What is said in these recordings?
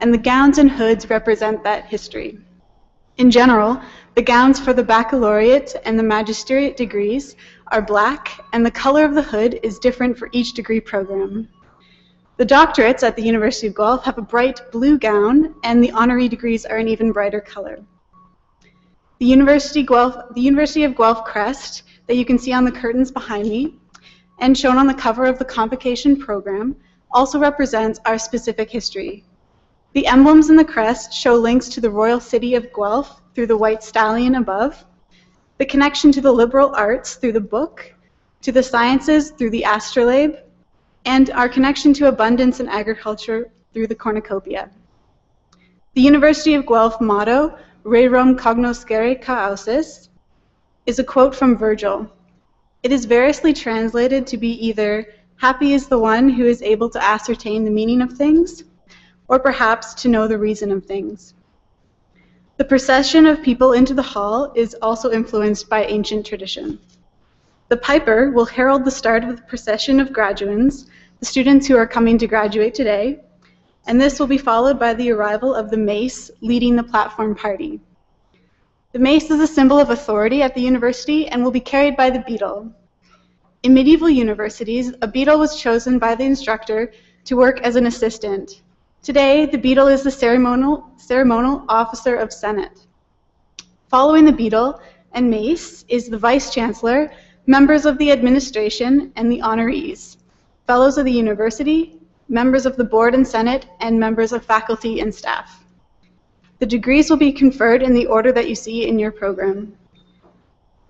and the gowns and hoods represent that history. In general, the gowns for the baccalaureate and the magisteriate degrees are black, and the color of the hood is different for each degree program. The doctorates at the University of Guelph have a bright blue gown, and the honorary degrees are an even brighter color. The University of Guelph crest that you can see on the curtains behind me and shown on the cover of the Convocation program also represents our specific history. The emblems in the crest show links to the royal city of Guelph through the white stallion above, the connection to the liberal arts through the book, to the sciences through the astrolabe, and our connection to abundance and agriculture through the cornucopia. The University of Guelph motto, Rerum cognoscere causis, is a quote from Virgil. It is variously translated to be either, happy is the one who is able to ascertain the meaning of things, or perhaps to know the reason of things. The procession of people into the hall is also influenced by ancient tradition. The piper will herald the start of the procession of graduands, the students who are coming to graduate today, and this will be followed by the arrival of the mace leading the platform party. The mace is a symbol of authority at the university and will be carried by the beadle. In medieval universities, a beadle was chosen by the instructor to work as an assistant. Today, the beadle is the ceremonial officer of Senate. Following the beadle and mace is the vice-chancellor, members of the administration, and the honorees, fellows of the university, members of the board and senate, and members of faculty and staff. The degrees will be conferred in the order that you see in your program.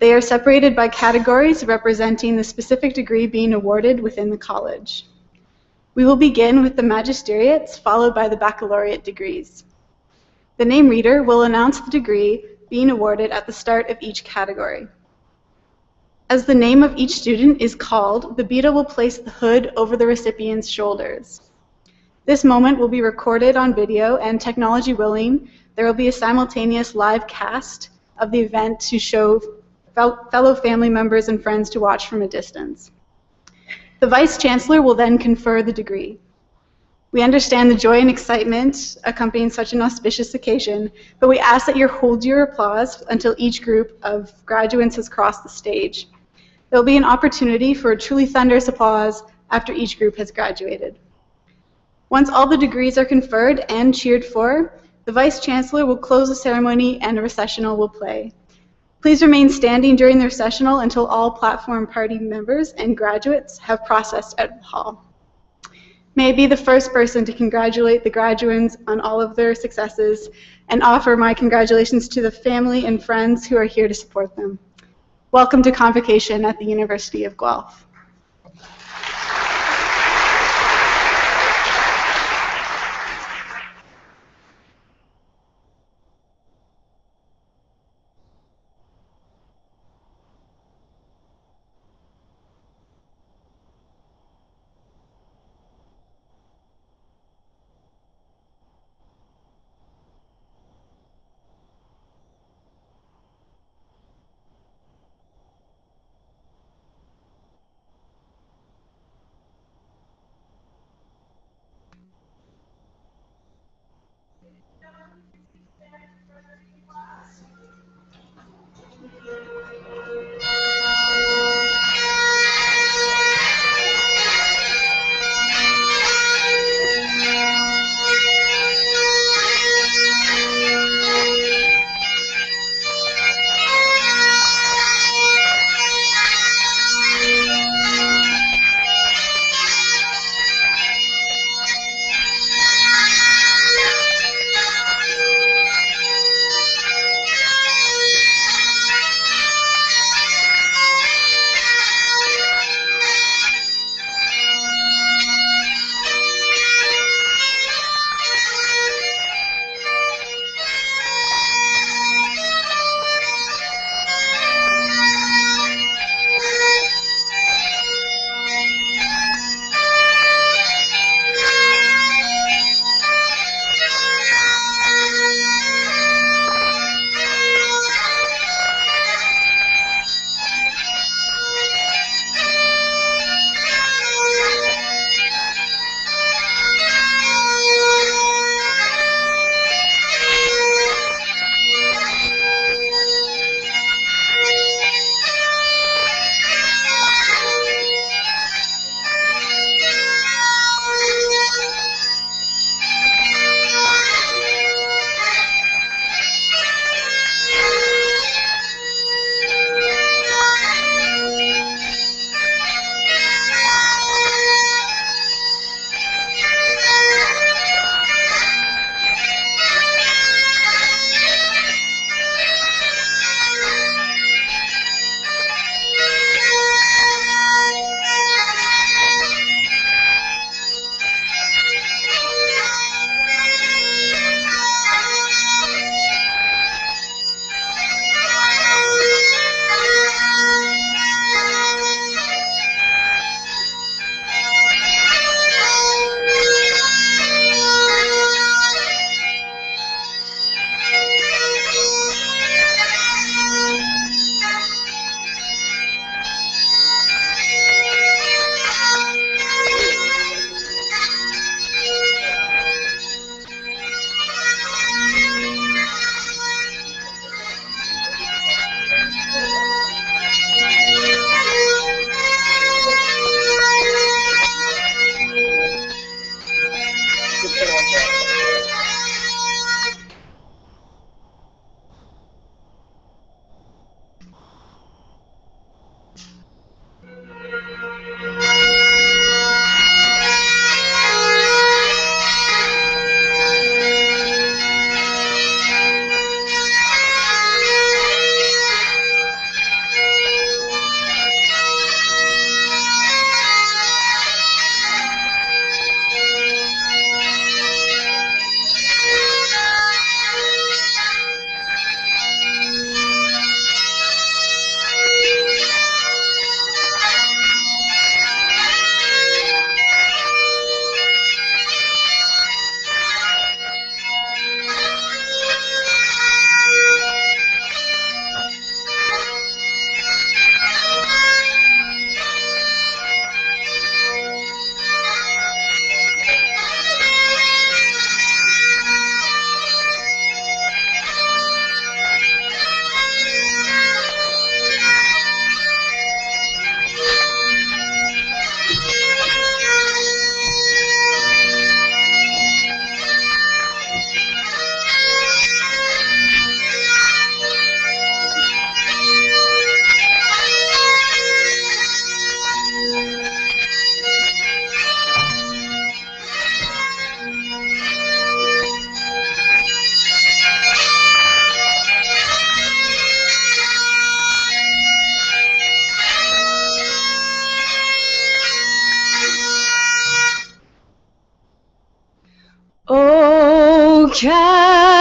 They are separated by categories representing the specific degree being awarded within the college. We will begin with the magisteriates, followed by the baccalaureate degrees. The name reader will announce the degree being awarded at the start of each category. As the name of each student is called, the beadle will place the hood over the recipient's shoulders. This moment will be recorded on video, and technology willing, there will be a simultaneous live cast of the event to show fellow family members and friends to watch from a distance. The Vice-Chancellor will then confer the degree. We understand the joy and excitement accompanying such an auspicious occasion, but we ask that you hold your applause until each group of graduates has crossed the stage. There will be an opportunity for a truly thunderous applause after each group has graduated. Once all the degrees are conferred and cheered for, the Vice-Chancellor will close the ceremony and a recessional will play. Please remain standing during the recessional until all platform party members and graduates have processed out of the hall. May I be the first person to congratulate the graduands on all of their successes and offer my congratulations to the family and friends who are here to support them. Welcome to Convocation at the University of Guelph.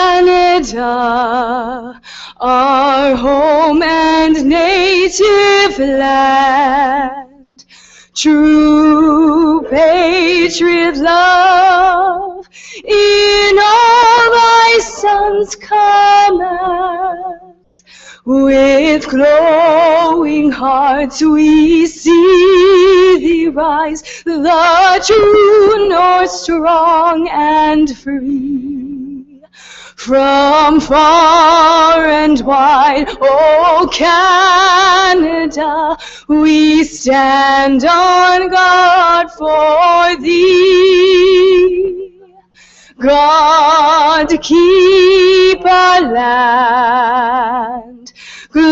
Canada, our home and native land. True patriot love in all thy sons command. With glowing hearts we see thee rise, the true North strong and free. From far and wide, O Canada, we stand on guard for thee. God keep our land glorious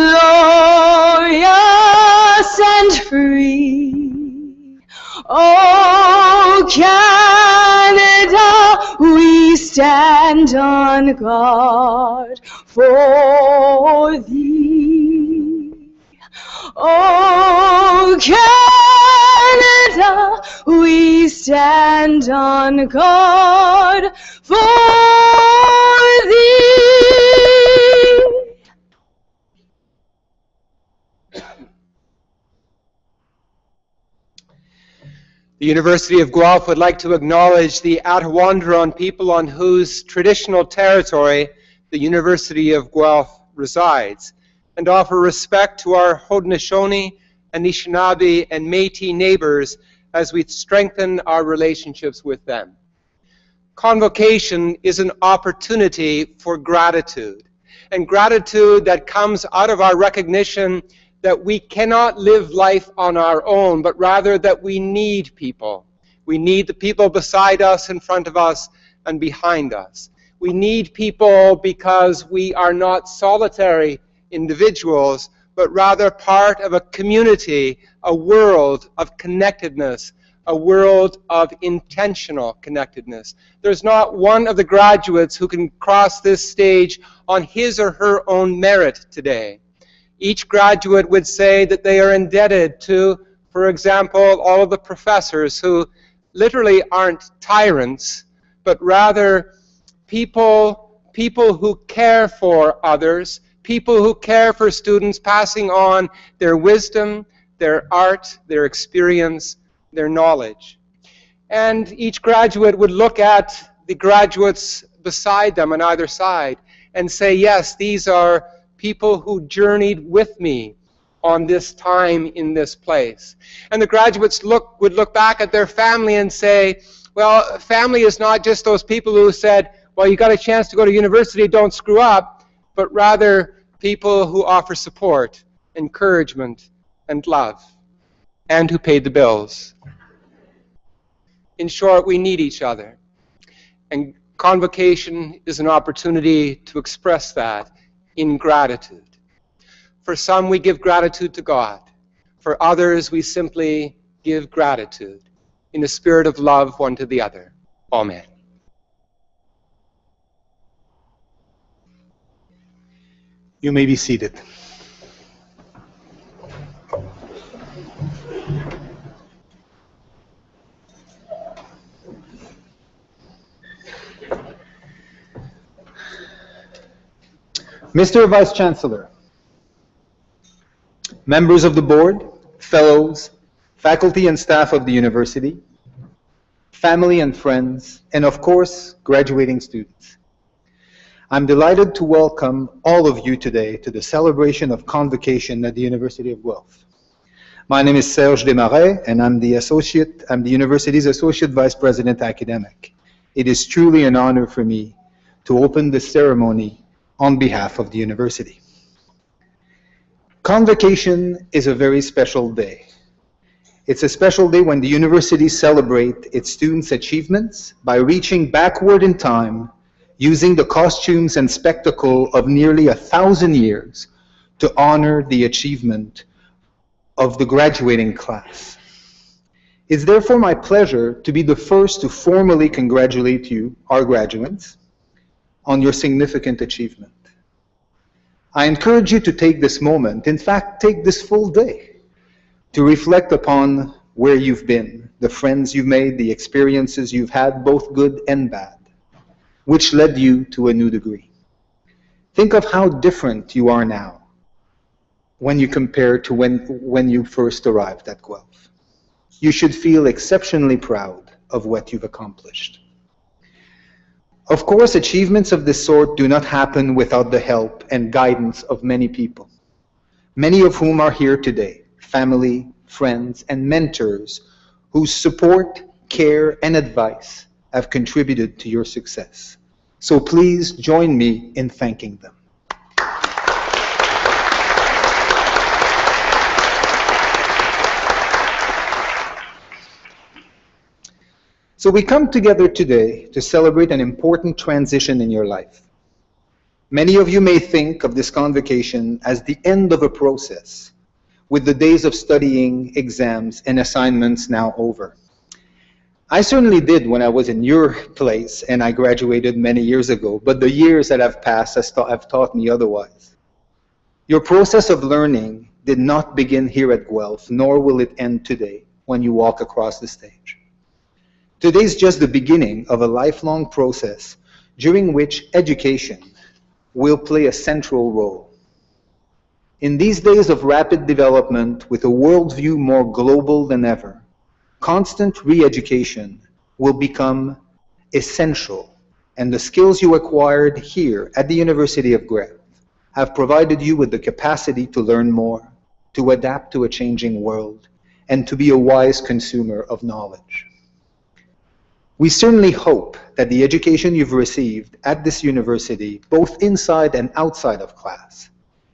and free. Oh, Canada, we stand on guard for thee. Oh, Canada, we stand on guard for thee. The University of Guelph would like to acknowledge the Attawandaron people on whose traditional territory the University of Guelph resides, and offer respect to our Haudenosaunee, Anishinaabe, and Métis neighbors as we strengthen our relationships with them. Convocation is an opportunity for gratitude, and gratitude that comes out of our recognition that we cannot live life on our own, but rather that we need people. We need the people beside us, in front of us, and behind us. We need people because we are not solitary individuals, but rather part of a community, a world of connectedness, a world of intentional connectedness. There's not one of the graduates who can cross this stage on his or her own merit today. Each graduate would say that they are indebted to, for example, all of the professors who literally aren't tyrants, but rather people who care for others, people who care for students, passing on their wisdom, their art, their experience, their knowledge. And each graduate would look at the graduates beside them on either side and say, yes, these are people who journeyed with me on this time in this place. And the graduates would look back at their family and say, well, family is not just those people who said, well, you got a chance to go to university, don't screw up, but rather people who offer support, encouragement, and love, and who paid the bills. In short, we need each other. And Convocation is an opportunity to express that in gratitude. For some, we give gratitude to God. For others, we simply give gratitude in a spirit of love one to the other. Amen. You may be seated. Mr. Vice Chancellor, members of the board, fellows, faculty and staff of the university, family and friends, and of course, graduating students. I'm delighted to welcome all of you today to the celebration of Convocation at the University of Guelph. My name is Serge Desmarais, and I'm the university's Associate Vice President Academic. It is truly an honor for me to open this ceremony on behalf of the university. Convocation is a very special day. It's a special day when the university celebrates its students' achievements by reaching backward in time, using the costumes and spectacle of nearly 1,000 years to honor the achievement of the graduating class. It's therefore my pleasure to be the first to formally congratulate you, our graduates, on your significant achievement. I encourage you to take this moment, in fact, take this full day, to reflect upon where you've been, the friends you've made, the experiences you've had, both good and bad. which led you to a new degree. Think of how different you are now when you compare to when you first arrived at Guelph. You should feel exceptionally proud of what you've accomplished. Of course, achievements of this sort do not happen without the help and guidance of many people, many of whom are here today, family, friends, and mentors whose support, care, and advice have contributed to your success. So please join me in thanking them. So we come together today to celebrate an important transition in your life. Many of you may think of this convocation as the end of a process, with the days of studying, exams, and assignments now over. I certainly did when I was in your place and I graduated many years ago, but the years that have passed have taught me otherwise. Your process of learning did not begin here at Guelph, nor will it end today when you walk across the stage. Today is just the beginning of a lifelong process during which education will play a central role. In these days of rapid development, with a worldview more global than ever, constant re-education will become essential, and the skills you acquired here at the University of Guelph have provided you with the capacity to learn more, to adapt to a changing world, and to be a wise consumer of knowledge. We certainly hope that the education you've received at this university, both inside and outside of class,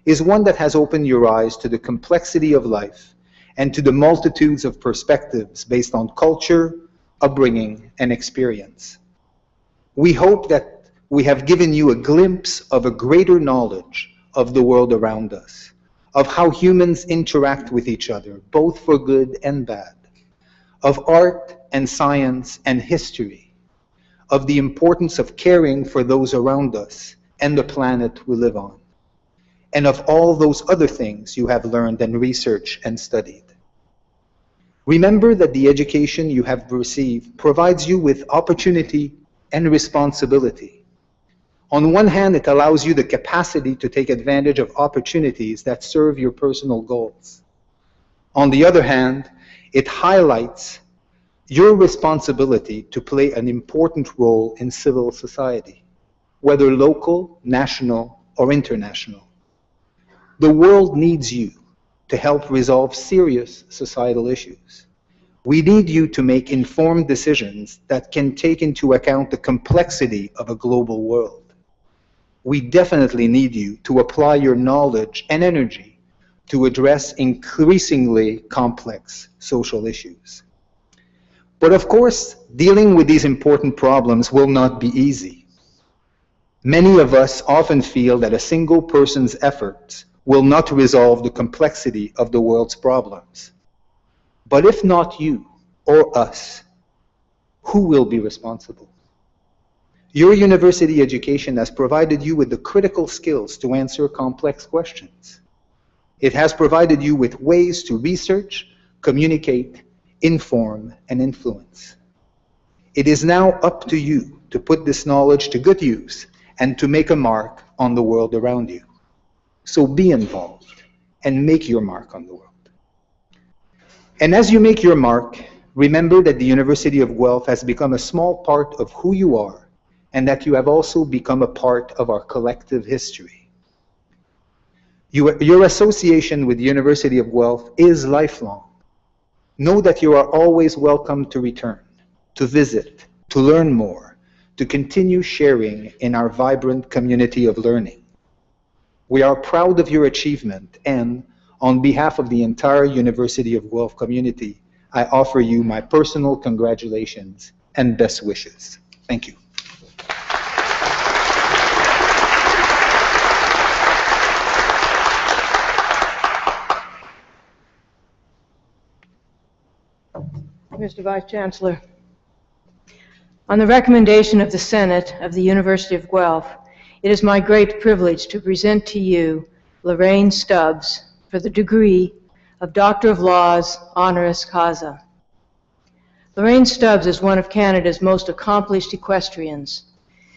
is one that has opened your eyes to the complexity of life and to the multitudes of perspectives based on culture, upbringing, and experience. We hope that we have given you a glimpse of a greater knowledge of the world around us, of how humans interact with each other, both for good and bad, of art and science and history, of the importance of caring for those around us and the planet we live on, and of all those other things you have learned and researched and studied. Remember that the education you have received provides you with opportunity and responsibility. On one hand, it allows you the capacity to take advantage of opportunities that serve your personal goals. On the other hand, it highlights your responsibility to play an important role in civil society, whether local, national, or international. The world needs you to help resolve serious societal issues. We need you to make informed decisions that can take into account the complexity of a global world. We definitely need you to apply your knowledge and energy to address increasingly complex social issues. But of course, dealing with these important problems will not be easy. Many of us often feel that a single person's efforts will not resolve the complexity of the world's problems. But if not you or us, who will be responsible? Your university education has provided you with the critical skills to answer complex questions. It has provided you with ways to research, communicate, inform, and influence. It is now up to you to put this knowledge to good use and to make a mark on the world around you. So be involved and make your mark on the world. And as you make your mark, remember that the University of Guelph has become a small part of who you are, and that you have also become a part of our collective history. Your association with the University of Guelph is lifelong. Know that you are always welcome to return, to visit, to learn more, to continue sharing in our vibrant community of learning. We are proud of your achievement, and on behalf of the entire University of Guelph community, I offer you my personal congratulations and best wishes. Thank you. Mr. Vice Chancellor, on the recommendation of the Senate of the University of Guelph, it is my great privilege to present to you Lorraine Stubbs for the degree of Doctor of Laws, honoris causa. Lorraine Stubbs is one of Canada's most accomplished equestrians.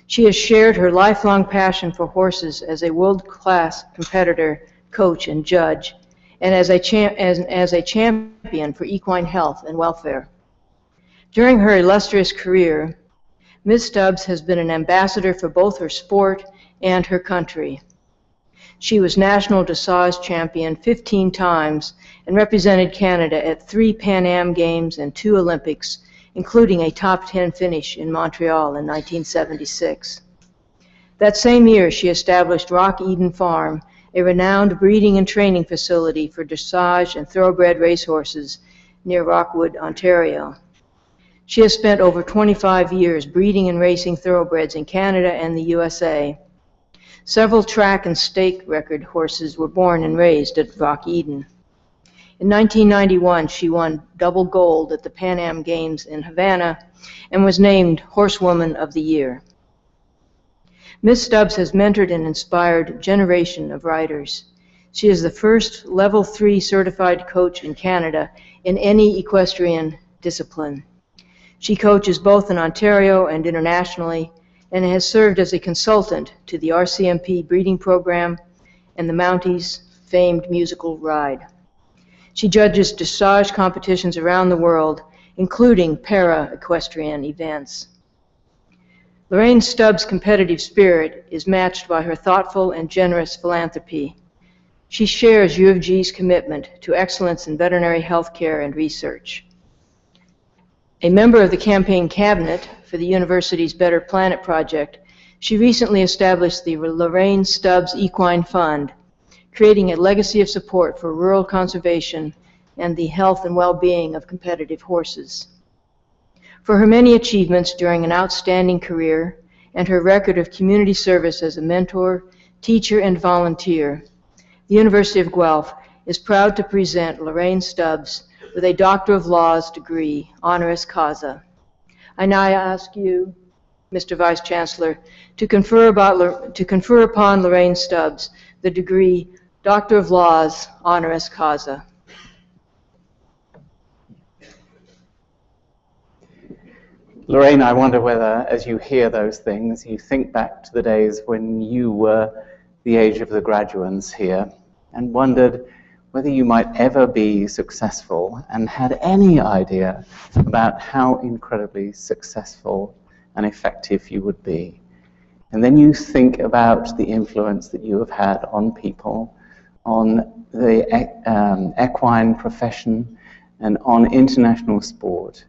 She has shared her lifelong passion for horses as a world-class competitor, coach, and judge, and as a champion for equine health and welfare. During her illustrious career, Ms. Stubbs has been an ambassador for both her sport and her country. She was national dressage champion 15 times and represented Canada at 3 Pan Am Games and 2 Olympics, including a top 10 finish in Montreal in 1976. That same year, she established Rock Eden Farm, a renowned breeding and training facility for dressage and thoroughbred racehorses near Rockwood, Ontario. She has spent over 25 years breeding and racing thoroughbreds in Canada and the USA. Several track and stake record horses were born and raised at Rock Eden. In 1991, she won double gold at the Pan Am Games in Havana and was named Horsewoman of the Year. Ms. Stubbs has mentored and inspired a generation of riders. She is the first Level 3 certified coach in Canada in any equestrian discipline. She coaches both in Ontario and internationally and has served as a consultant to the RCMP breeding program and the Mounties' famed musical ride. She judges dressage competitions around the world, including para-equestrian events. Lorraine Stubbs' competitive spirit is matched by her thoughtful and generous philanthropy. She shares U of G's commitment to excellence in veterinary health care and research. A member of the campaign cabinet for the university's Better Planet project, she recently established the Lorraine Stubbs Equine Fund, creating a legacy of support for rural conservation and the health and well-being of competitive horses. For her many achievements during an outstanding career and her record of community service as a mentor, teacher, and volunteer, the University of Guelph is proud to present Lorraine Stubbs with a Doctor of Laws degree, honoris causa. I now ask you, Mr. Vice Chancellor, to confer upon Lorraine Stubbs the degree Doctor of Laws, honoris causa. Lorraine, I wonder whether, as you hear those things, you think back to the days when you were the age of the graduands here and wondered whether you might ever be successful and had any idea about how incredibly successful and effective you would be. And then you think about the influence that you have had on people, on the equine profession, and on international sport.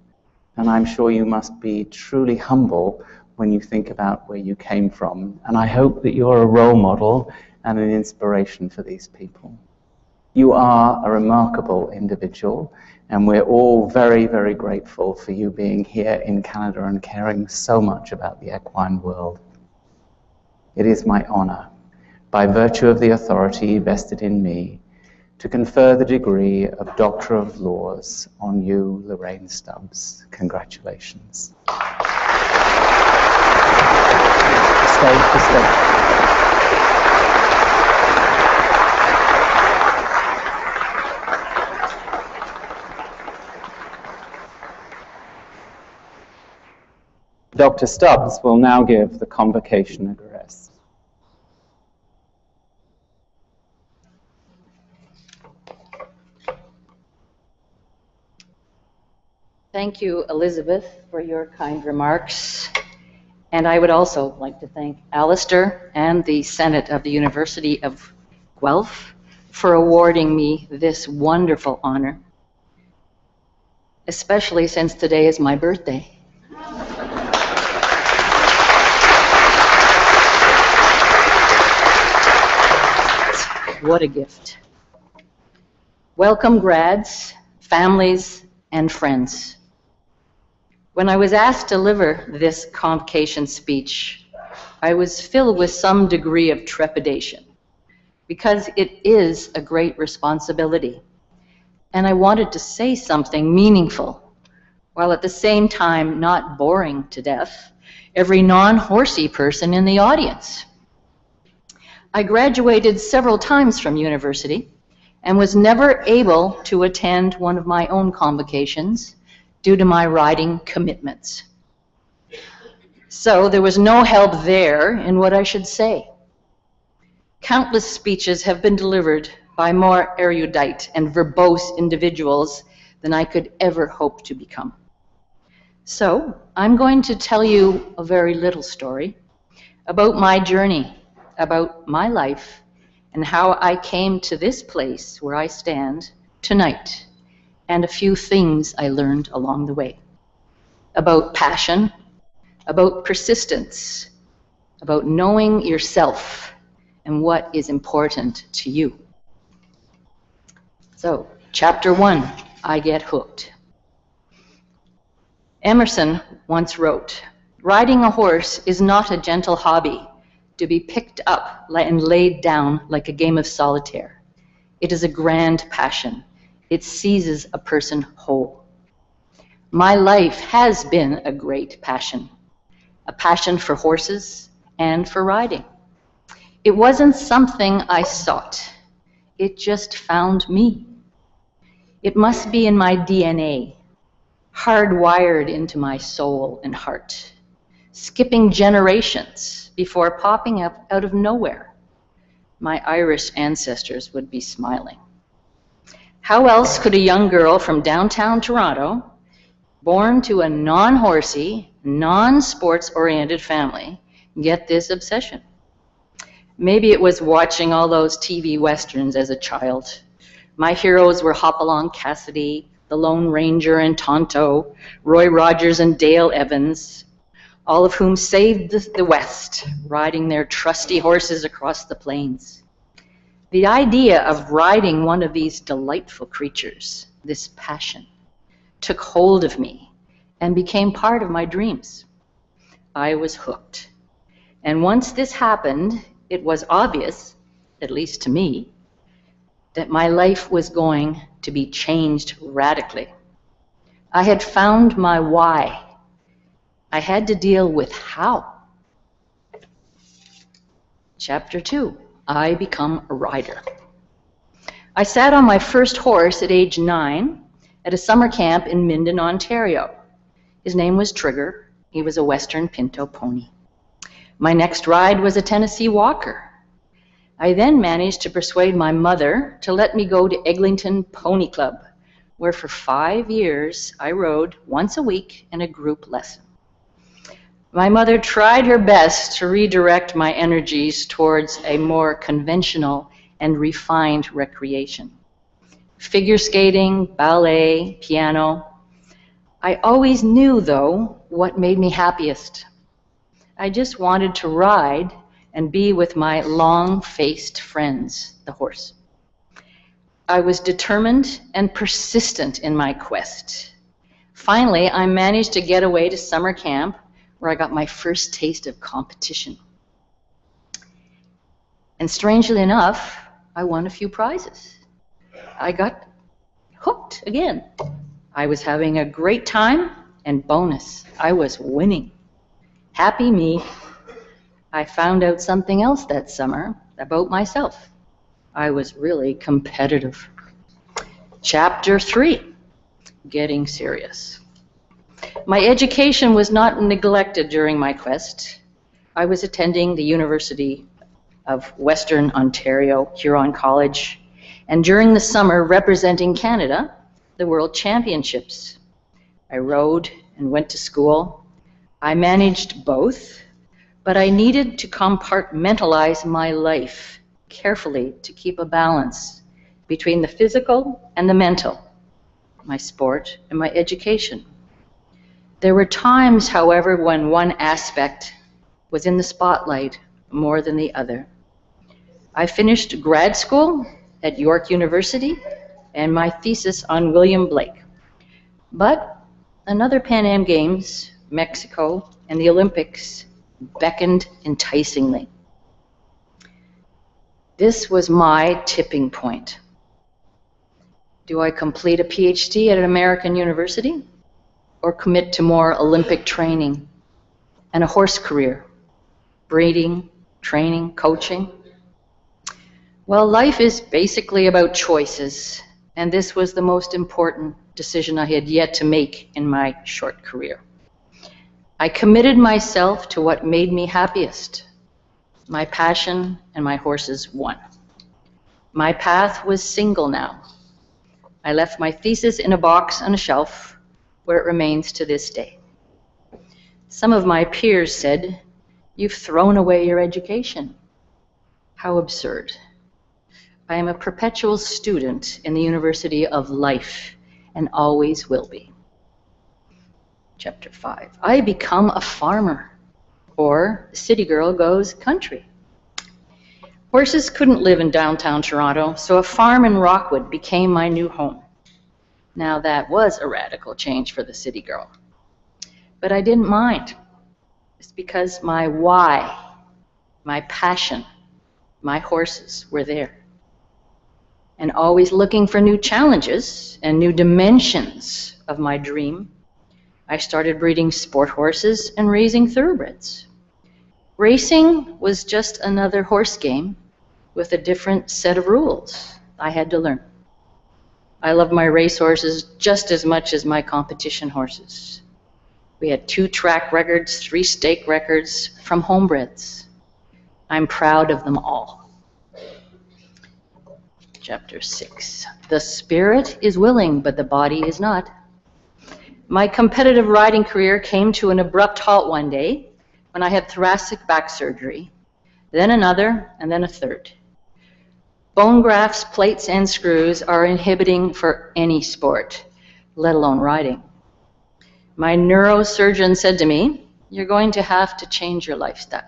And I'm sure you must be truly humble when you think about where you came from. And I hope that you're a role model and an inspiration for these people. You are a remarkable individual, and we're all very, very grateful for you being here in Canada and caring so much about the equine world. It is my honor, by virtue of the authority vested in me, to confer the degree of Doctor of Laws on you, Lorraine Stubbs. Congratulations. Stay. Dr. Stubbs will now give the convocation address. Thank you, Elizabeth, for your kind remarks. And I would also like to thank Alistair and the Senate of the University of Guelph for awarding me this wonderful honor, especially since today is my birthday. What a gift. Welcome, grads, families, and friends. When I was asked to deliver this convocation speech, I was filled with some degree of trepidation because it is a great responsibility. And I wanted to say something meaningful, while at the same time not boring to death every non-horsey person in the audience. I graduated several times from university and was never able to attend one of my own convocations due to my riding commitments. So there was no help there in what I should say. Countless speeches have been delivered by more erudite and verbose individuals than I could ever hope to become. So I'm going to tell you a very little story about my journey, about my life, and how I came to this place where I stand tonight, and a few things I learned along the way. About passion, about persistence, about knowing yourself and what is important to you. So, chapter 1, I get hooked. Emerson once wrote, "Riding a horse is not a gentle hobby to be picked up and laid down like a game of solitaire. It is a grand passion. It seizes a person whole." My life has been a great passion, a passion for horses and for riding. It wasn't something I sought. It just found me. It must be in my DNA, hardwired into my soul and heart, skipping generations before popping up out of nowhere. My Irish ancestors would be smiling. How else could a young girl from downtown Toronto, born to a non-horsey, non-sports-oriented family, get this obsession? Maybe it was watching all those TV westerns as a child. My heroes were Hopalong Cassidy, the Lone Ranger and Tonto, Roy Rogers and Dale Evans, all of whom saved the West, riding their trusty horses across the plains. The idea of riding one of these delightful creatures, this passion, took hold of me and became part of my dreams. I was hooked. And once this happened, it was obvious, at least to me, that my life was going to be changed radically. I had found my why. I had to deal with how. Chapter 2, I become a rider. I sat on my first horse at age 9 at a summer camp in Minden, Ontario. His name was Trigger. He was a Western Pinto pony. My next ride was a Tennessee Walker. I then managed to persuade my mother to let me go to Eglinton Pony Club, where for 5 years I rode once a week in a group lesson. My mother tried her best to redirect my energies towards a more conventional and refined recreation. Figure skating, ballet, piano. I always knew, though, what made me happiest. I just wanted to ride and be with my long-faced friends, the horse. I was determined and persistent in my quest. Finally, I managed to get away to summer camp, where I got my first taste of competition. And strangely enough, I won a few prizes. I got hooked again. I was having a great time, and bonus, I was winning. Happy me. I found out something else that summer about myself. I was really competitive. Chapter 3, getting serious. My education was not neglected during my quest. I was attending the University of Western Ontario, Huron College, and during the summer representing Canada, the World Championships. I rode and went to school. I managed both, but I needed to compartmentalize my life carefully to keep a balance between the physical and the mental, my sport and my education. There were times, however, when one aspect was in the spotlight more than the other. I finished grad school at York University and my thesis on William Blake. But another Pan Am Games, Mexico, and the Olympics beckoned enticingly. This was my tipping point. Do I complete a PhD at an American university, or commit to more Olympic training and a horse career, breeding, training, coaching? Well, life is basically about choices, and this was the most important decision I had yet to make in my short career. I committed myself to what made me happiest. My passion and my horses won. My path was single now. I left my thesis in a box on a shelf where it remains to this day. Some of my peers said, "You've thrown away your education." How absurd. I am a perpetual student in the University of Life and always will be. Chapter 5. I become a farmer, or city girl goes country. Horses couldn't live in downtown Toronto, so a farm in Rockwood became my new home. Now that was a radical change for the city girl. But I didn't mind. It's because my why, my passion, my horses were there. And always looking for new challenges and new dimensions of my dream, I started breeding sport horses and raising thoroughbreds. Racing was just another horse game with a different set of rules I had to learn. I love my race horses just as much as my competition horses. We had 2 track records, 3 stake records from homebreds. I'm proud of them all. Chapter 6. The spirit is willing, but the body is not. My competitive riding career came to an abrupt halt one day when I had thoracic back surgery, then another, and then a third. Bone grafts, plates, and screws are inhibiting for any sport, let alone riding. My neurosurgeon said to me, "You're going to have to change your lifestyle."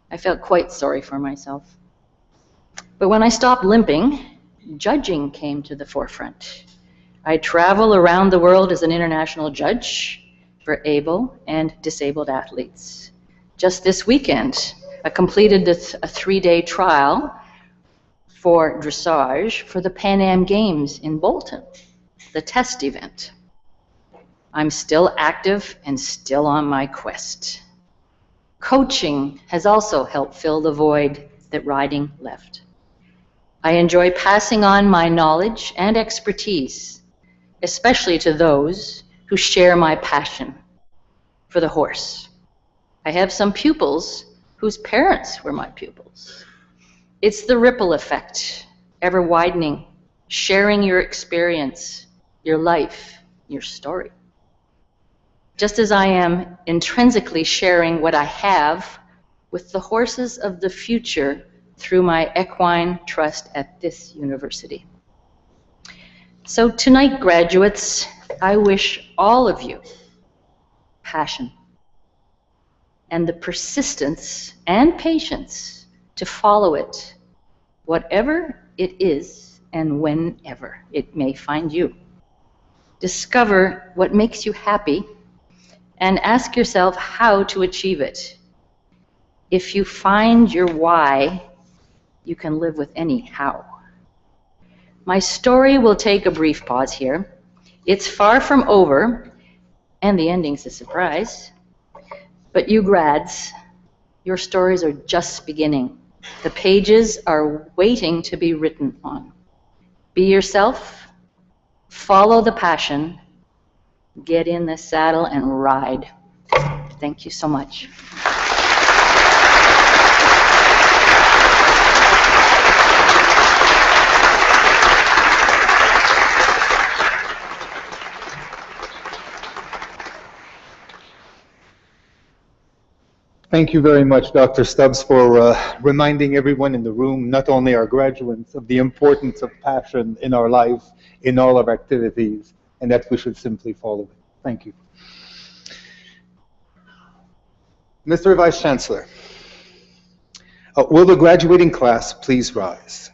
I felt quite sorry for myself. But when I stopped limping, judging came to the forefront. I travel around the world as an international judge for able and disabled athletes. Just this weekend, I completed a 3-day trial for dressage for the Pan Am Games in Bolton, the test event. I'm still active and still on my quest. Coaching has also helped fill the void that riding left. I enjoy passing on my knowledge and expertise, especially to those who share my passion for the horse. I have some pupils whose parents were my pupils. It's the ripple effect, ever widening, sharing your experience, your life, your story. Just as I am intrinsically sharing what I have with the horses of the future through my equine trust at this university. So tonight, graduates, I wish all of you passion and the persistence and patience to follow it, whatever it is and whenever it may find you. Discover what makes you happy and ask yourself how to achieve it. If you find your why, you can live with any how. My story will take a brief pause here. It's far from over, and the ending's a surprise. But you grads, your stories are just beginning. The pages are waiting to be written on. Be yourself, follow the passion, get in the saddle and ride. Thank you so much. Thank you very much, Dr. Stubbs, for reminding everyone in the room, not only our graduates, of the importance of passion in our life, in all of our activities, and that we should simply follow it. Thank you. Mr. Vice Chancellor, will the graduating class please rise?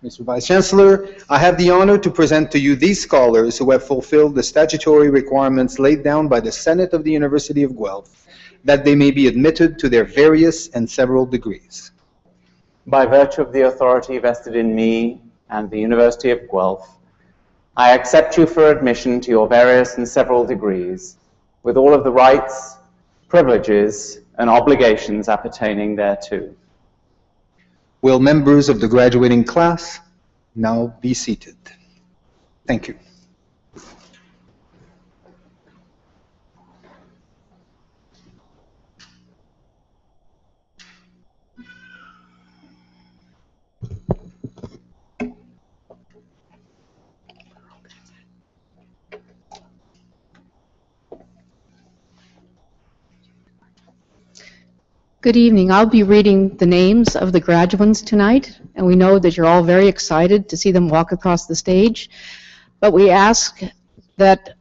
Mr. Vice Chancellor, I have the honor to present to you these scholars who have fulfilled the statutory requirements laid down by the Senate of the University of Guelph, that they may be admitted to their various and several degrees. By virtue of the authority vested in me and the University of Guelph, I accept you for admission to your various and several degrees, with all of the rights, privileges, and obligations appertaining thereto. Will members of the graduating class now be seated? Thank you. Good evening. I'll be reading the names of the graduates tonight, and we know that you're all very excited to see them walk across the stage. But we ask that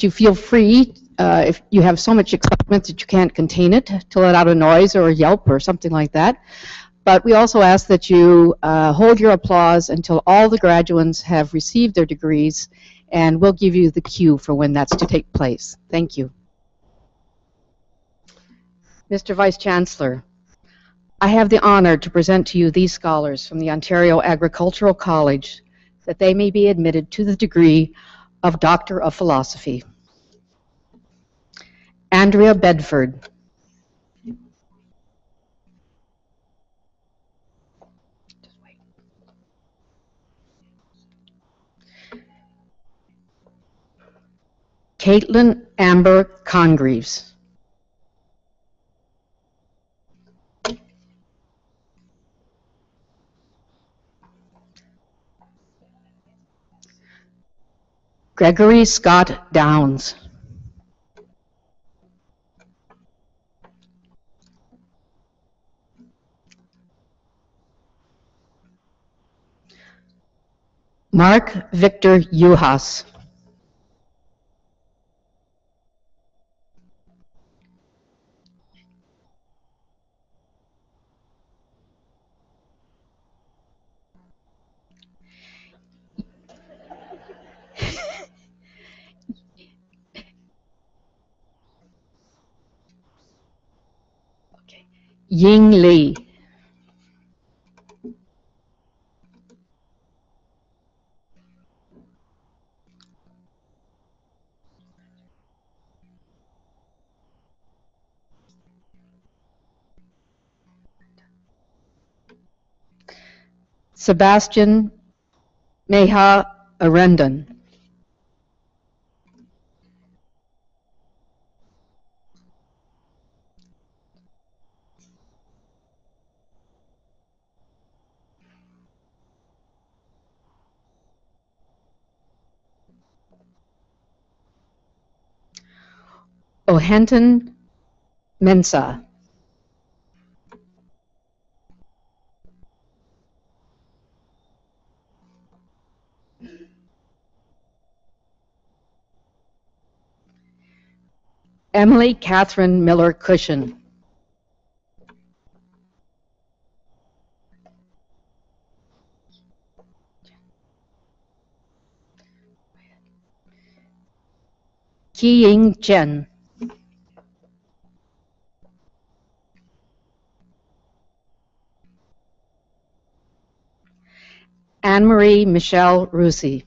you feel free, if you have so much excitement that you can't contain it, to let out a noise or a yelp or something like that. But we also ask that you hold your applause until all the graduates have received their degrees, and we'll give you the cue for when that's to take place. Thank you. Mr. Vice Chancellor, I have the honor to present to you these scholars from the Ontario Agricultural College, that they may be admitted to the degree of Doctor of Philosophy. Andrea Bedford. Caitlin Amber Congreaves. Gregory Scott Downs. Mark Victor Uhas. Ying Li. Sebastian Meha Arendon. Ohenton Mensah. Emily Catherine Miller Cushion. Qiying Chen. Anne-Marie Michelle Rusi.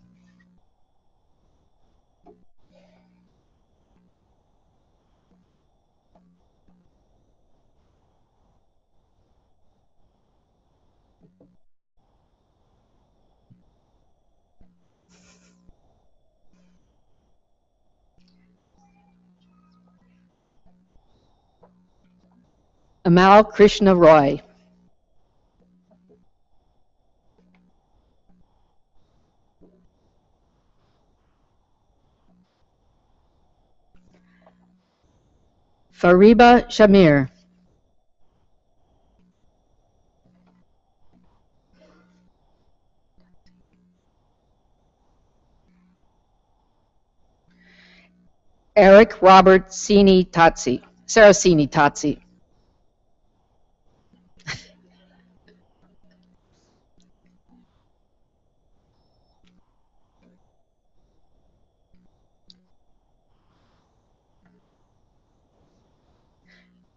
Amal Krishna Roy. Fariba Shamir. Eric Robert Saracini Tatsi.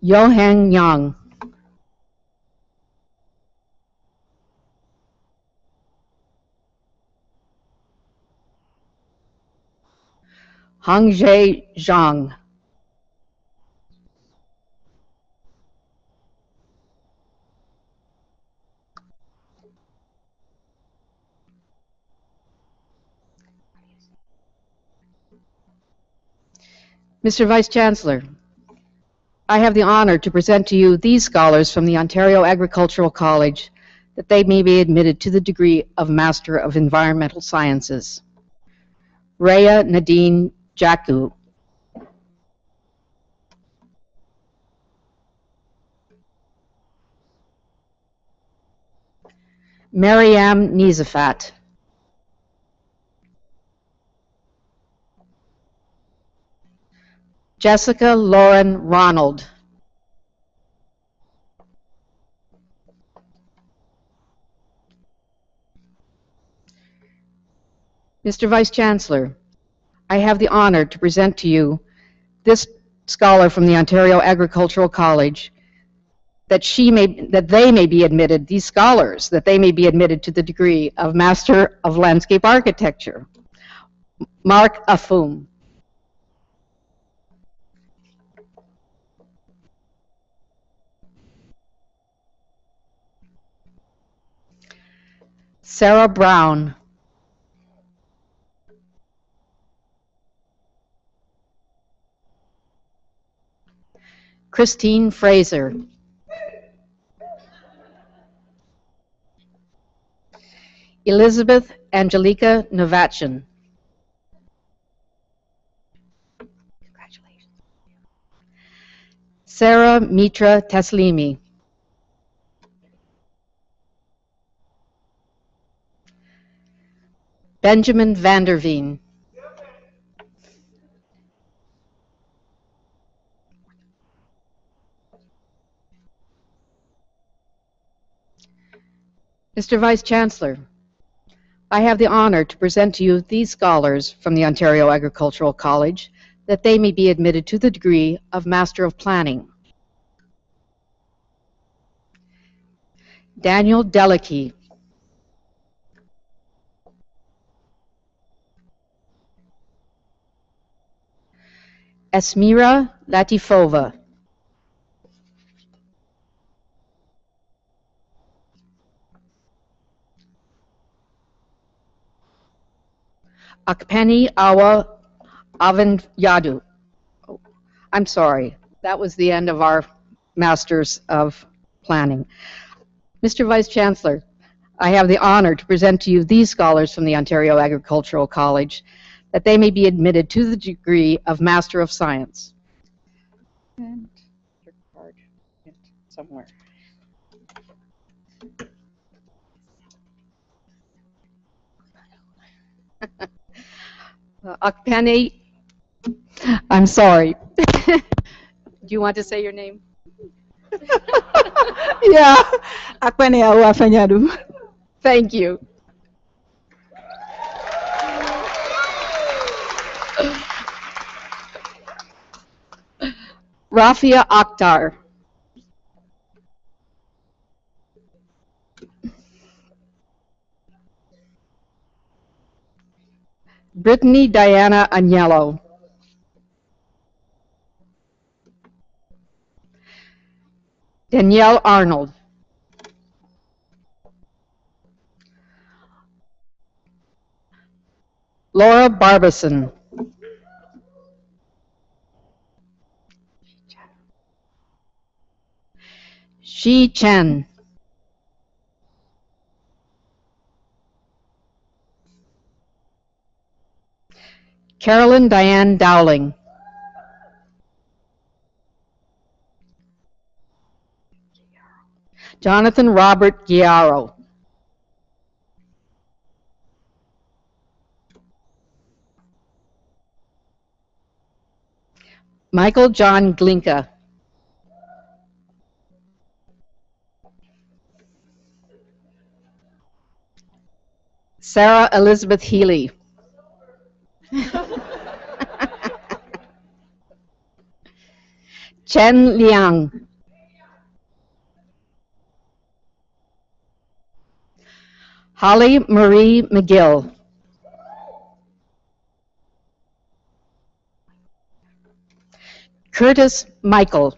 Yohang Yang. Hangjae Zhang. Mr. Vice Chancellor, I have the honor to present to you these scholars from the Ontario Agricultural College that they may be admitted to the degree of Master of Environmental Sciences. Rhea Nadine Jaku. Mariam Nizafat. Jessica Lauren Ronald. Mr. Vice Chancellor, I have the honor to present to you this scholar from the Ontario Agricultural College that they may be admitted, these scholars, that they may be admitted to the degree of Master of Landscape Architecture. Mark Afum. Sarah Brown. Christine Fraser. Elizabeth Angelica Novachin. Congratulations. Sarah Mitra Taslimi. Benjamin Vanderveen. Mr. Vice Chancellor, I have the honor to present to you these scholars from the Ontario Agricultural College that they may be admitted to the degree of Master of Planning. Daniel Delicki. Esmira Latifova. Akpeni Awa Avangyadu. Oh, I'm sorry, that was the end of our Masters of Planning. Mr. Vice Chancellor, I have the honor to present to you these scholars from the Ontario Agricultural College that they may be admitted to the degree of Master of Science. And your card somewhere. Akpeni, I'm sorry. Do you want to say your name? Yeah, Akpeni Awa Fanyadu. Thank you. Rafia Akhtar. Brittany Diana Agnello. Danielle Arnold. Laura Barbison. Shi Chen. Carolyn Diane Dowling. Jonathan Robert Giaro. Michael John Glinka. Sarah Elizabeth Healy. Chen Liang. Holly Marie McGill. Curtis Michael.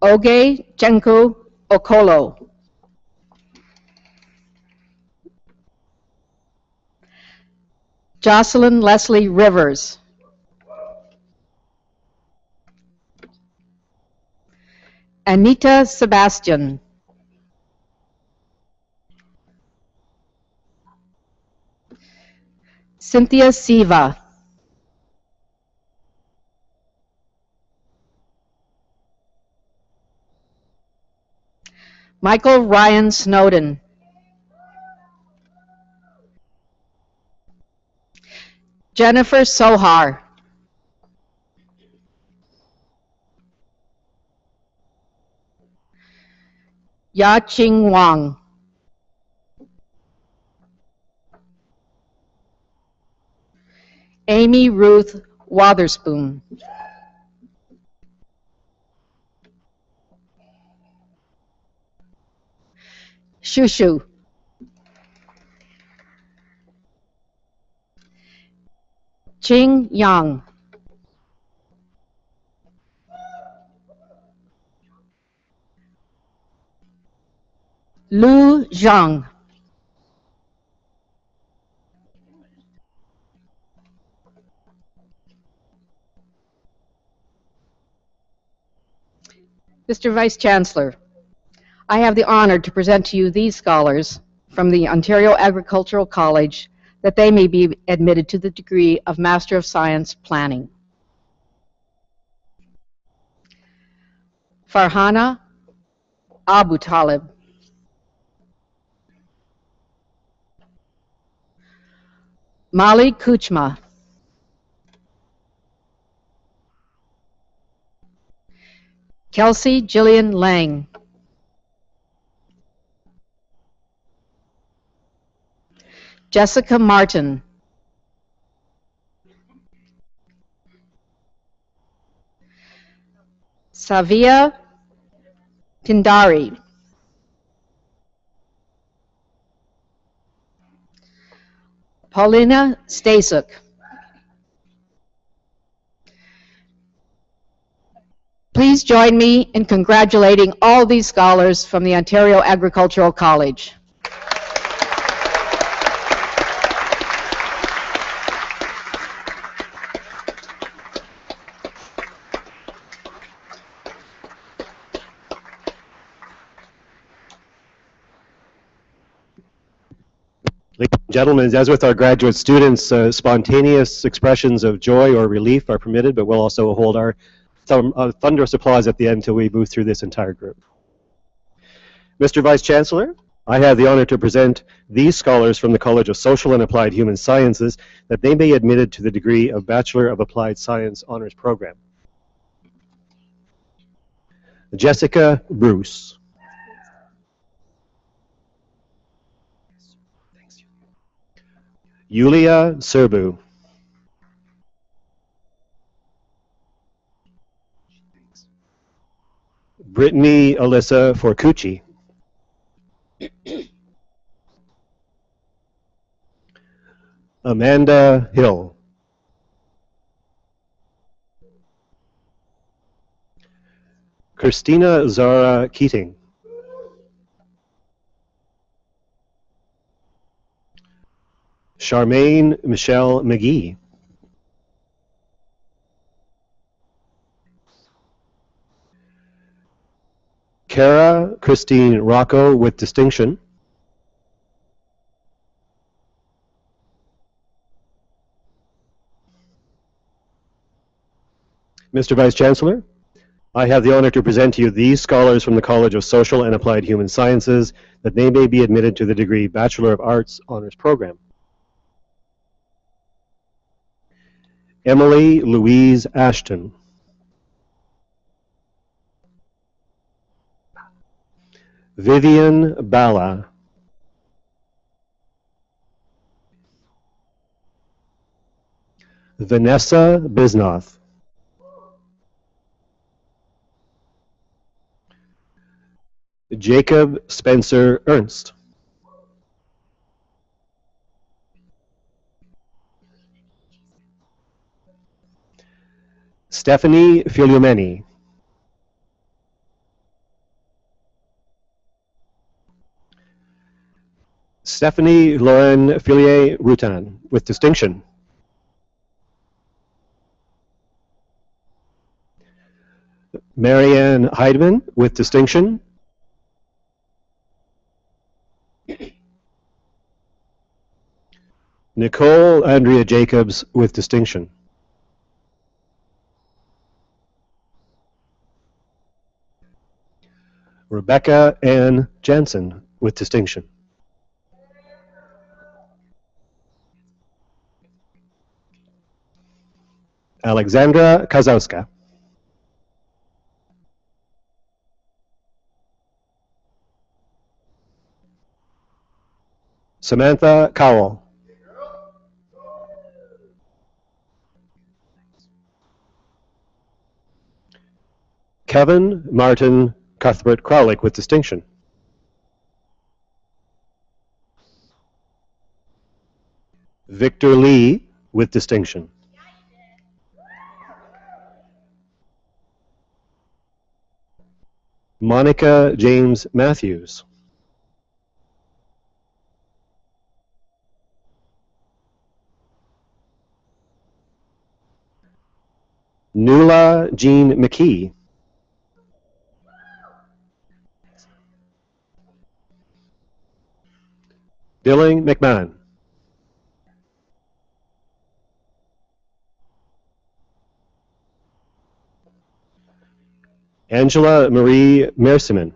Oge Chenko Okolo. Jocelyn Leslie Rivers. Anita Sebastian. Cynthia Siva. Michael Ryan Snowden. Jennifer Sohar. Ya-Ching Wang. Amy Ruth Wotherspoon. Shushu. Ching Yang. Lu Zhang. Mr. Vice Chancellor, I have the honor to present to you these scholars from the Ontario Agricultural College that they may be admitted to the degree of Master of Science Planning. Farhana Abu Talib. Mali Kuchma. Kelsey Jillian Lang. Jessica Martin. Savia Pindari. Paulina Stasuk. Please join me in congratulating all these scholars from the Ontario Agricultural College. Ladies and gentlemen, as with our graduate students, spontaneous expressions of joy or relief are permitted, but we'll also hold our thunderous applause at the end until we move through this entire group. Mr. Vice Chancellor, I have the honor to present these scholars from the College of Social and Applied Human Sciences that they may be admitted to the degree of Bachelor of Applied Science Honors Program. Jessica Bruce. Yulia Serbu. Brittany Alyssa Forcucci. Amanda Hill. Christina Zara Keating. Charmaine Michelle McGee. Kara Christine Rocco with distinction. Mr. Vice Chancellor, I have the honor to present to you these scholars from the College of Social and Applied Human Sciences that they may be admitted to the degree Bachelor of Arts Honors Program. Emily Louise Ashton. Vivian Bala. Vanessa Bisnoth. Jacob Spencer Ernst. Stephanie Filiumeni. Stephanie Lauren Fillier Rutan with distinction. Marianne Heidemann with distinction. Nicole Andrea Jacobs with distinction. Rebecca Ann Jansen with distinction. Alexandra Kazowska. Samantha Cowell. Kevin Martin Cuthbert Kraulick with distinction. Victor Lee with distinction. Monica James Matthews. Nuala Jean McKee. Dylan McMahon. Angela Marie Merciman.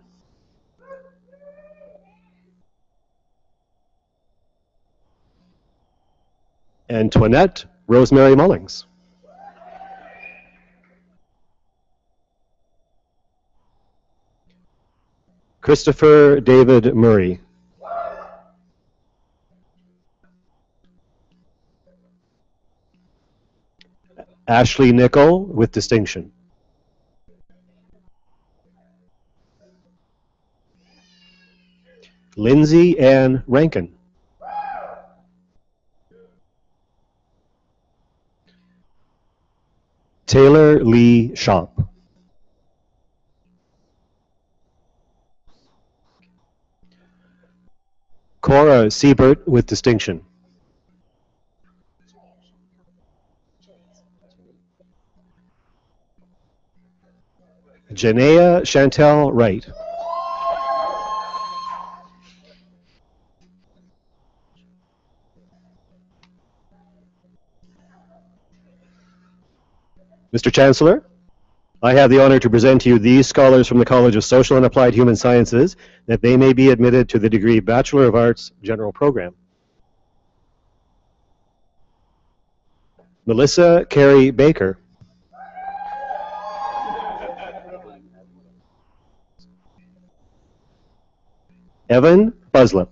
Antoinette Rosemary Mullings. Christopher David Murray. Ashley Nichol with distinction. Lindsay Ann Rankin. Taylor Lee Shop. Cora Siebert with distinction. Janaea Chantel Wright. Mr. Chancellor, I have the honor to present to you these scholars from the College of Social and Applied Human Sciences that they may be admitted to the degree Bachelor of Arts General Program. Melissa Carey Baker. Evan Buslip.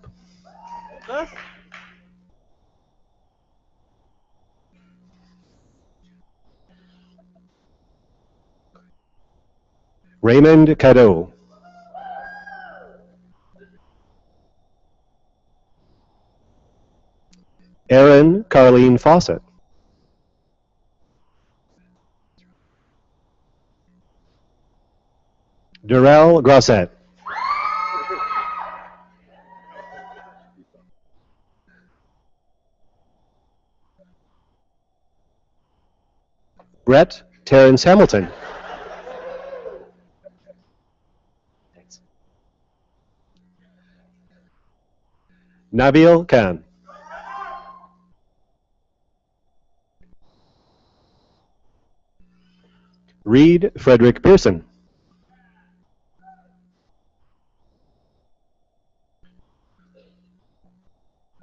Raymond Cadeau. Erin Carleen Fawcett. Durrell Grosset. Brett Terrence Hamilton. Nabil Khan. Reed Frederick Pearson.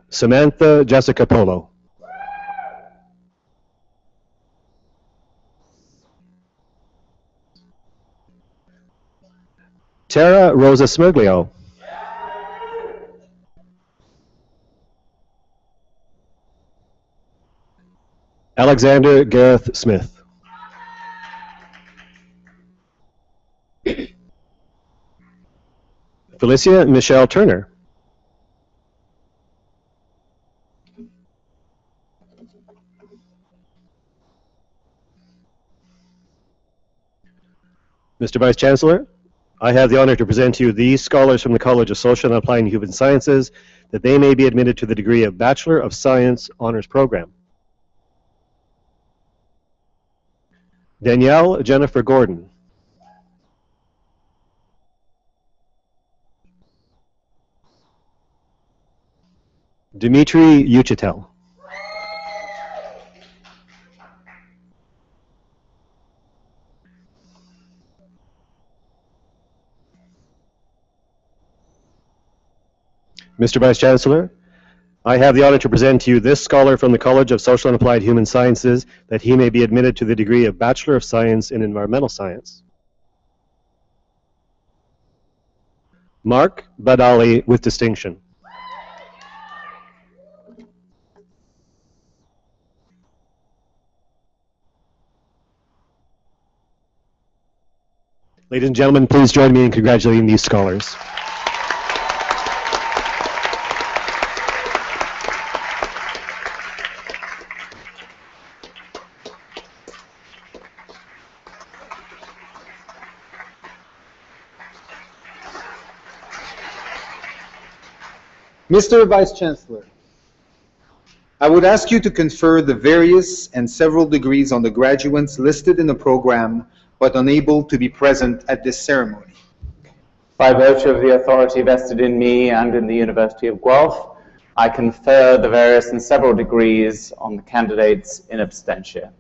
Samantha Jessica Polo. Tara Rosa Smirglio. Alexander Gareth Smith. Felicia Michelle Turner. Mr. Vice Chancellor, I have the honor to present to you these scholars from the College of Social and Applied Human Sciences that they may be admitted to the degree of Bachelor of Science Honors Program. Danielle Jennifer Gordon. Dmitry Uchitel. Mr. Vice Chancellor, I have the honor to present to you this scholar from the College of Social and Applied Human Sciences that he may be admitted to the degree of Bachelor of Science in Environmental Science. Mark Badali with distinction. Ladies and gentlemen, please join me in congratulating these scholars. Mr. Vice Chancellor, I would ask you to confer the various and several degrees on the graduates listed in the program but unable to be present at this ceremony. By virtue of the authority vested in me and in the University of Guelph, I confer the various and several degrees on the candidates in absentia.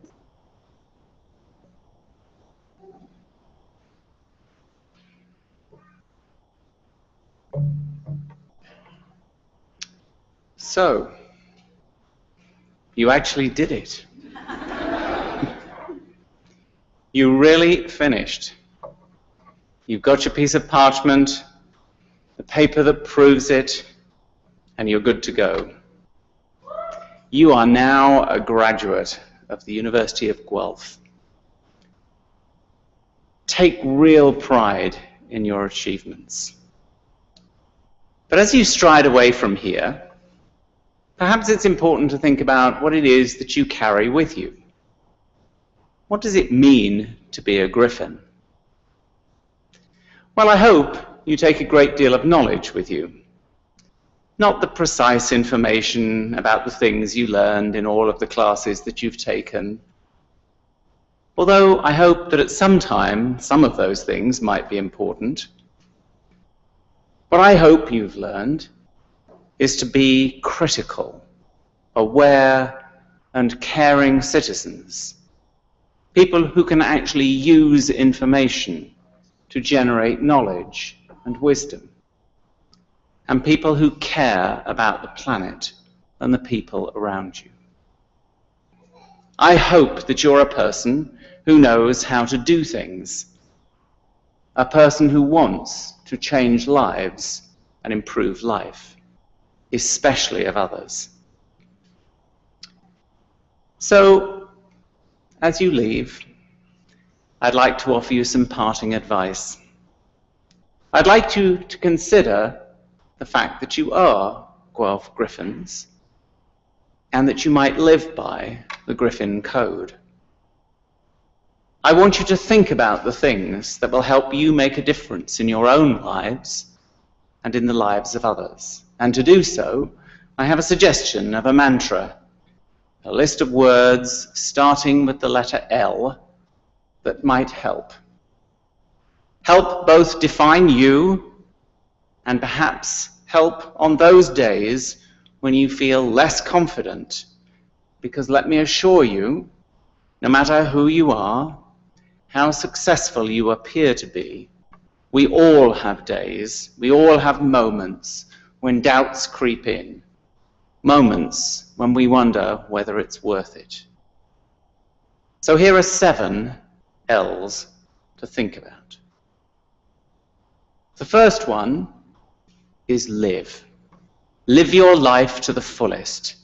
So, you actually did it. You really finished. You've got your piece of parchment, the paper that proves it, and you're good to go. You are now a graduate of the University of Guelph. Take real pride in your achievements. But as you stride away from here, perhaps it's important to think about what it is that you carry with you. What does it mean to be a Griffin? Well, I hope you take a great deal of knowledge with you. Not the precise information about the things you learned in all of the classes that you've taken. Although I hope that at some time, some of those things might be important. What I hope you've learned is to be critical, aware, and caring citizens. People who can actually use information to generate knowledge and wisdom. And people who care about the planet and the people around you. I hope that you're a person who knows how to do things. A person who wants to change lives and improve life, especially of others. So, as you leave, I'd like to offer you some parting advice. I'd like you to consider the fact that you are Guelph Griffins, and that you might live by the Griffin Code. I want you to think about the things that will help you make a difference in your own lives and in the lives of others. And to do so, I have a suggestion of a mantra, a list of words starting with the letter L that might help. Help both define you and perhaps help on those days when you feel less confident. Because let me assure you, no matter who you are, how successful you appear to be, we all have days, we all have moments when doubts creep in, moments when we wonder whether it's worth it. So here are 7 L's to think about. The first one is live. Live your life to the fullest,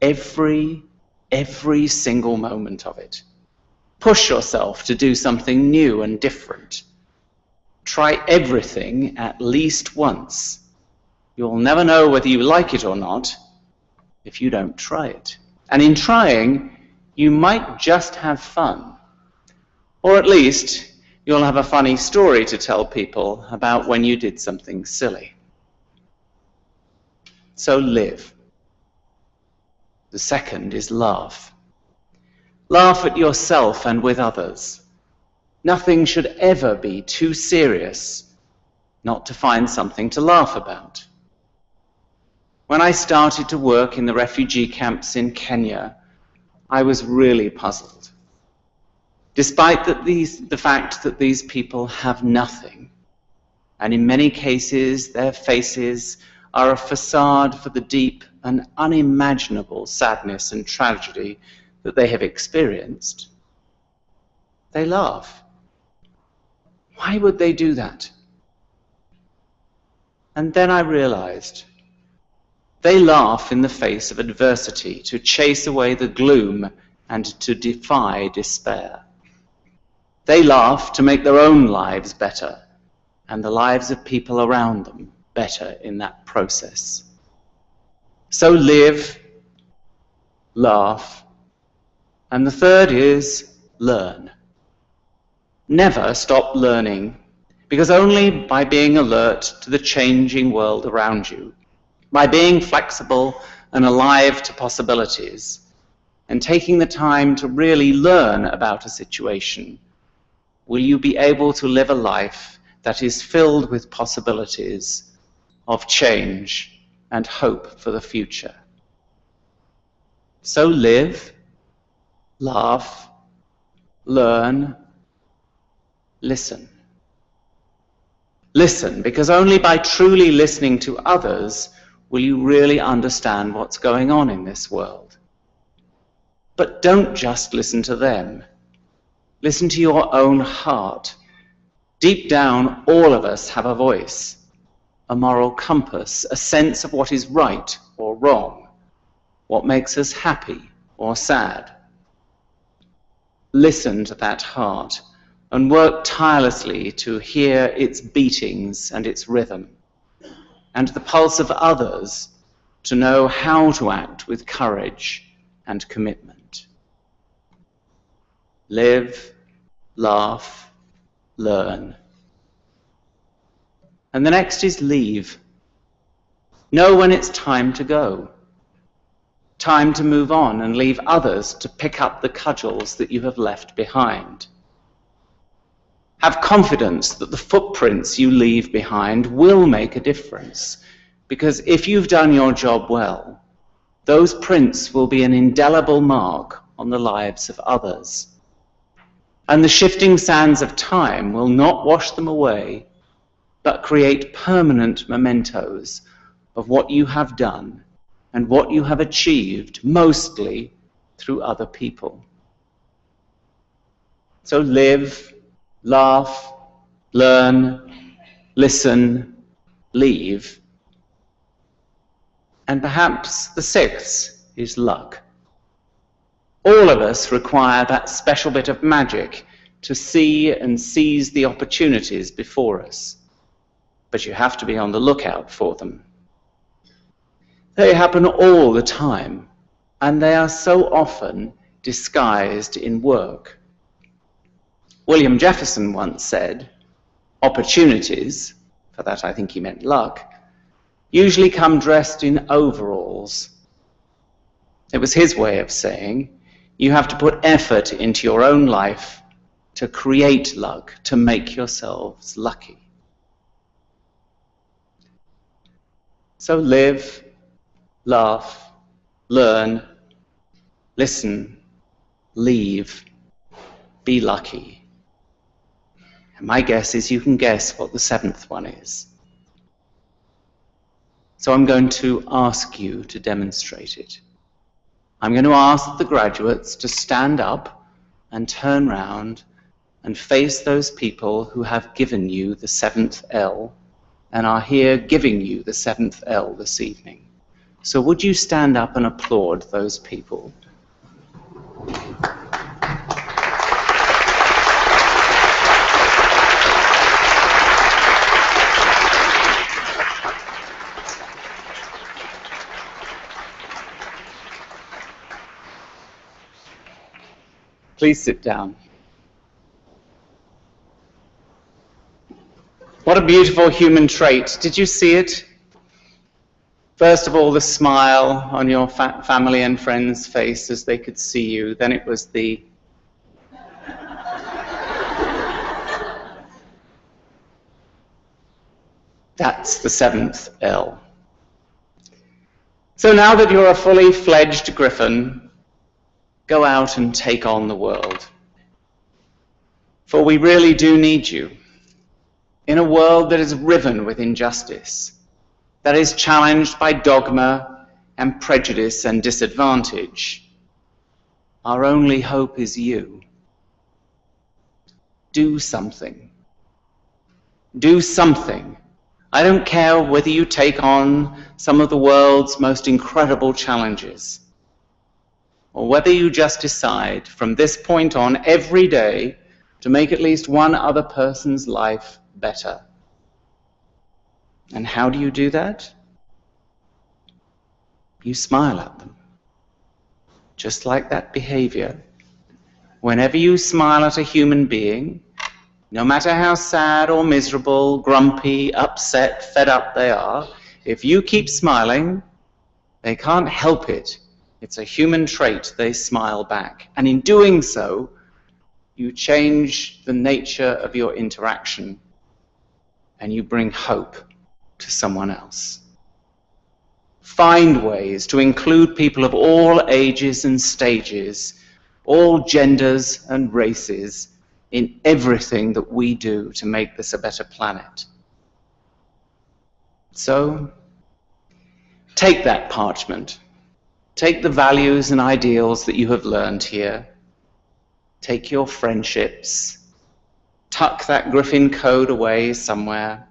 every single moment of it. Push yourself to do something new and different. Try everything at least once. You'll never know whether you like it or not if you don't try it. And in trying, you might just have fun. Or at least, you'll have a funny story to tell people about when you did something silly. So live. The second is laugh. Laugh at yourself and with others. Nothing should ever be too serious not to find something to laugh about. When I started to work in the refugee camps in Kenya, I was really puzzled. Despite the fact that these people have nothing, and in many cases their faces are a facade for the deep and unimaginable sadness and tragedy that they have experienced, they laugh. Why would they do that? And then I realized they laugh in the face of adversity to chase away the gloom and to defy despair. They laugh to make their own lives better and the lives of people around them better in that process. So live, laugh, and the third is learn. Never stop learning, because only by being alert to the changing world around you, by being flexible and alive to possibilities, and taking the time to really learn about a situation, will you be able to live a life that is filled with possibilities of change and hope for the future. So live, laugh, learn, listen. Listen, because only by truly listening to others will you really understand what's going on in this world. But don't just listen to them. Listen to your own heart. Deep down, all of us have a voice, a moral compass, a sense of what is right or wrong, what makes us happy or sad. Listen to that heart and work tirelessly to hear its beatings and its rhythm, and the pulse of others to know how to act with courage and commitment. Live, laugh, learn. And the next is leave. Know when it's time to go. Time to move on and leave others to pick up the cudgels that you have left behind. Have confidence that the footprints you leave behind will make a difference, because if you've done your job well, those prints will be an indelible mark on the lives of others. And the shifting sands of time will not wash them away, but create permanent mementos of what you have done and what you have achieved, mostly through other people. So live, laugh, learn, listen, leave. And perhaps the sixth is luck. All of us require that special bit of magic to see and seize the opportunities before us. But you have to be on the lookout for them. They happen all the time, and they are so often disguised in work. William Jefferson once said, opportunities, for that I think he meant luck, usually come dressed in overalls. It was his way of saying, you have to put effort into your own life to create luck, to make yourselves lucky. So live, laugh, learn, listen, leave, be lucky. And my guess is you can guess what the seventh one is. So I'm going to ask you to demonstrate it. I'm going to ask the graduates to stand up and turn round and face those people who have given you the seventh L and are here giving you the seventh L this evening. So would you stand up and applaud those people? Please sit down. What a beautiful human trait. Did you see it? First of all, the smile on your family and friends' face as they could see you. Then it was the... That's the seventh L. So now that you're a fully fledged griffin, go out and take on the world. For we really do need you. In a world that is riven with injustice, that is challenged by dogma and prejudice and disadvantage, our only hope is you. Do something. Do something. I don't care whether you take on some of the world's most incredible challenges, or whether you just decide from this point on every day to make at least one other person's life better. And how do you do that? You smile at them. Just like that behavior. Whenever you smile at a human being, no matter how sad or miserable, grumpy, upset, fed up they are, if you keep smiling, they can't help it. It's a human trait, they smile back. And in doing so, you change the nature of your interaction and you bring hope to someone else. Find ways to include people of all ages and stages, all genders and races, in everything that we do to make this a better planet. So, take that parchment. Take the values and ideals that you have learned here. Take your friendships. Tuck that Griffin code away somewhere.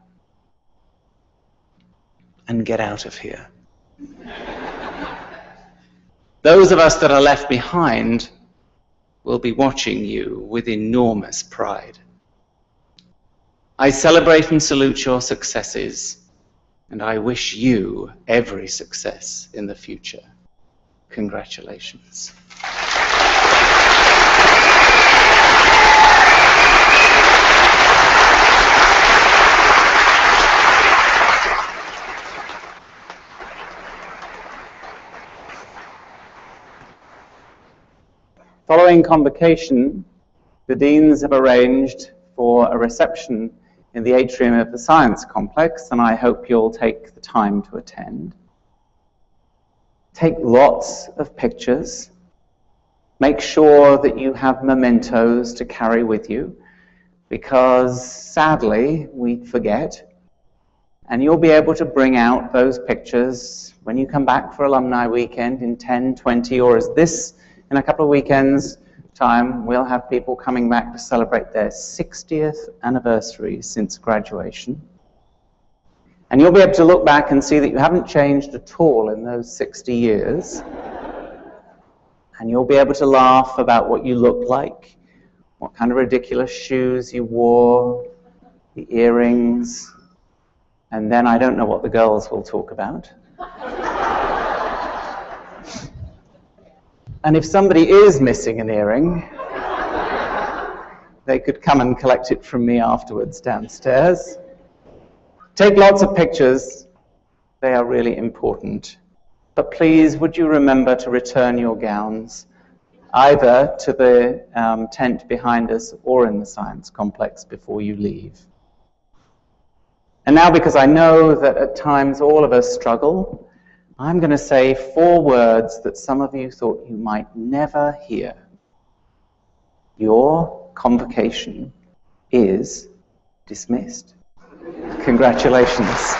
And get out of here. Those of us that are left behind will be watching you with enormous pride. I celebrate and salute your successes, and I wish you every success in the future. Congratulations. Following convocation, the deans have arranged for a reception in the atrium of the Science Complex, and I hope you'll take the time to attend. Take lots of pictures. Make sure that you have mementos to carry with you, because sadly, we forget. And you'll be able to bring out those pictures when you come back for alumni weekend in 10, 20, or as this in a couple of weekends' time, we'll have people coming back to celebrate their 60th anniversary since graduation. And you'll be able to look back and see that you haven't changed at all in those 60 years. And you'll be able to laugh about what you looked like, what kind of ridiculous shoes you wore, the earrings, and then I don't know what the girls will talk about. And if somebody is missing an earring, they could come and collect it from me afterwards downstairs. Take lots of pictures. They are really important. But please, would you remember to return your gowns either to the tent behind us or in the Science Complex before you leave. And now, because I know that at times all of us struggle, I'm going to say 4 words that some of you thought you might never hear. Your convocation is dismissed. Congratulations.